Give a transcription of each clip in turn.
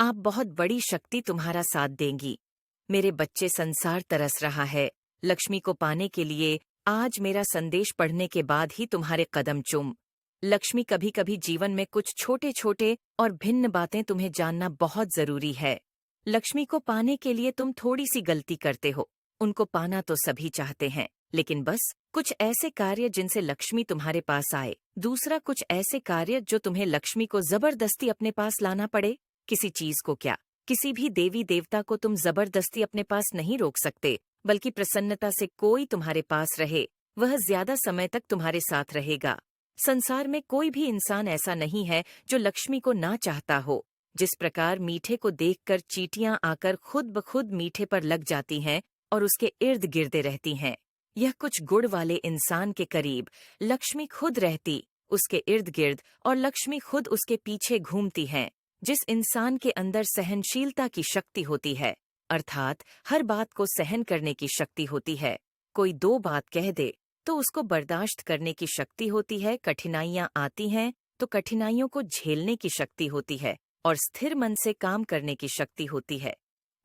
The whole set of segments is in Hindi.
आप बहुत बड़ी शक्ति तुम्हारा साथ देंगी। मेरे बच्चे, संसार तरस रहा है। लक्ष्मी को पाने के लिए आज मेरा संदेश पढ़ने के बाद ही तुम्हारे कदम चूम। लक्ष्मी कभी कभी जीवन में कुछ छोटे छोटे और भिन्न बातें तुम्हें जानना बहुत जरूरी है। लक्ष्मी को पाने के लिए तुम थोड़ी सी गलती करते हो। उनको पाना तो सभी चाहते हैं, लेकिन बस कुछ ऐसे कार्य जिनसे लक्ष्मी तुम्हारे पास आए। दूसरा, कुछ ऐसे कार्य जो तुम्हें लक्ष्मी को जबरदस्ती अपने पास लाना पड़े। किसी चीज को क्या, किसी भी देवी देवता को तुम जबरदस्ती अपने पास नहीं रोक सकते, बल्कि प्रसन्नता से कोई तुम्हारे पास रहे, वह ज्यादा समय तक तुम्हारे साथ रहेगा। संसार में कोई भी इंसान ऐसा नहीं है जो लक्ष्मी को ना चाहता हो। जिस प्रकार मीठे को देखकर चींटियां आकर खुद ब खुद मीठे पर लग जाती हैं और उसके इर्द गिर्दे रहती हैं, यह कुछ गुण वाले इंसान के करीब लक्ष्मी खुद रहती, उसके इर्द गिर्द, और लक्ष्मी खुद उसके पीछे घूमती हैं। जिस इंसान के अंदर सहनशीलता की शक्ति होती है, अर्थात हर बात को सहन करने की शक्ति होती है, कोई दो बात कह दे तो उसको बर्दाश्त करने की शक्ति होती है, कठिनाइयां आती हैं तो कठिनाइयों को झेलने की शक्ति होती है, और स्थिर मन से काम करने की शक्ति होती है,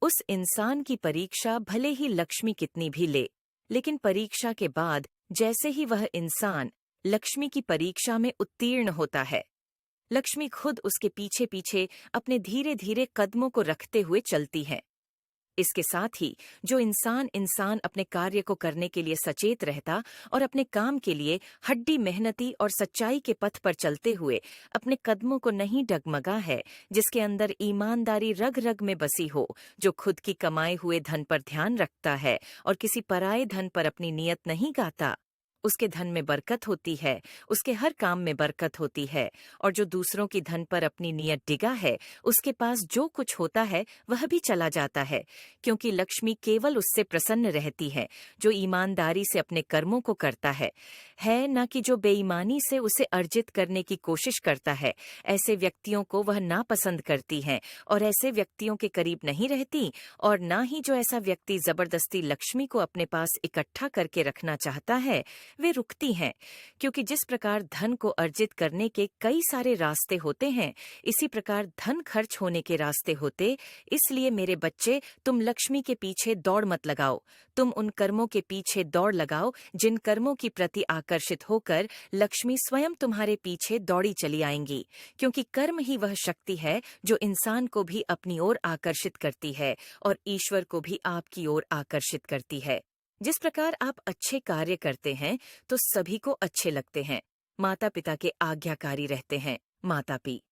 उस इंसान की परीक्षा भले ही लक्ष्मी कितनी भी ले, लेकिन परीक्षा के बाद जैसे ही वह इंसान लक्ष्मी की परीक्षा में उत्तीर्ण होता है, लक्ष्मी खुद उसके पीछे पीछे अपने धीरे धीरे कदमों को रखते हुए चलती है। इसके साथ ही जो इंसान अपने कार्य को करने के लिए सचेत रहता और अपने काम के लिए हड्डी मेहनती और सच्चाई के पथ पर चलते हुए अपने कदमों को नहीं डगमगा है, जिसके अंदर ईमानदारी रग रग में बसी हो, जो खुद की कमाए हुए धन पर ध्यान रखता है और किसी पराये धन पर अपनी नीयत नहीं गाता, उसके धन में बरकत होती है, उसके हर काम में बरकत होती है। और जो दूसरों की धन पर अपनी नीयत डिगा है, उसके पास जो कुछ होता है वह भी चला जाता है, क्योंकि लक्ष्मी केवल उससे प्रसन्न रहती है जो ईमानदारी से अपने कर्मों को करता है न कि जो बेईमानी से उसे अर्जित करने की कोशिश करता है। ऐसे व्यक्तियों को वह नापसंद करती है और ऐसे व्यक्तियों के करीब नहीं रहती, और न ही जो ऐसा व्यक्ति जबरदस्ती लक्ष्मी को अपने पास इकट्ठा करके रखना चाहता है, वे रुकती हैं। क्योंकि जिस प्रकार धन को अर्जित करने के कई सारे रास्ते होते हैं, इसी प्रकार धन खर्च होने के रास्ते होते। इसलिए मेरे बच्चे, तुम लक्ष्मी के पीछे दौड़ मत लगाओ, तुम उन कर्मों के पीछे दौड़ लगाओ जिन कर्मों की प्रति आकर्षित होकर लक्ष्मी स्वयं तुम्हारे पीछे दौड़ी चली आएंगी। क्योंकि कर्म ही वह शक्ति है जो इंसान को भी अपनी ओर आकर्षित करती है और ईश्वर को भी आपकी ओर आकर्षित करती है। जिस प्रकार आप अच्छे कार्य करते हैं तो सभी को अच्छे लगते हैं। माता पिता के आज्ञाकारी रहते हैं, माता पी